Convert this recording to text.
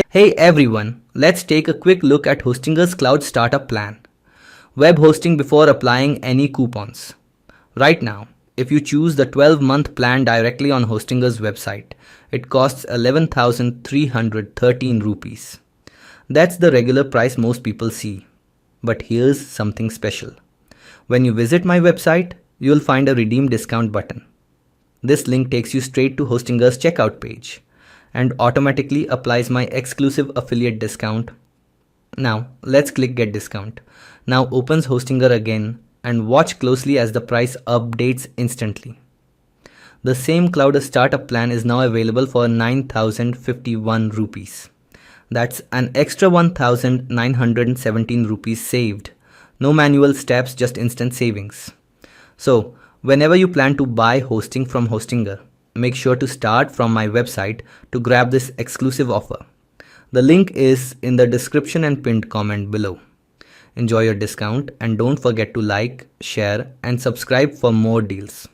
Hey everyone, let's take a quick look at Hostinger's Cloud Startup Plan. Web hosting before applying any coupons. Right now, if you choose the 12-month plan directly on Hostinger's website, it costs 11,313 rupees. That's the regular price most people see. But here's something special. When you visit my website, you'll find a redeem discount button. This link takes you straight to Hostinger's checkout page and automatically applies my exclusive affiliate discount. Now let's click Get Discount. Now opens Hostinger again and watch closely as the price updates instantly. The same cloud startup plan is now available for 9,051 rupees. That's an extra 1,917 rupees saved. No manual steps, just instant savings. So, whenever you plan to buy hosting from Hostinger, make sure to start from my website to grab this exclusive offer. The link is in the description and pinned comment below. Enjoy your discount and don't forget to like, share and subscribe for more deals.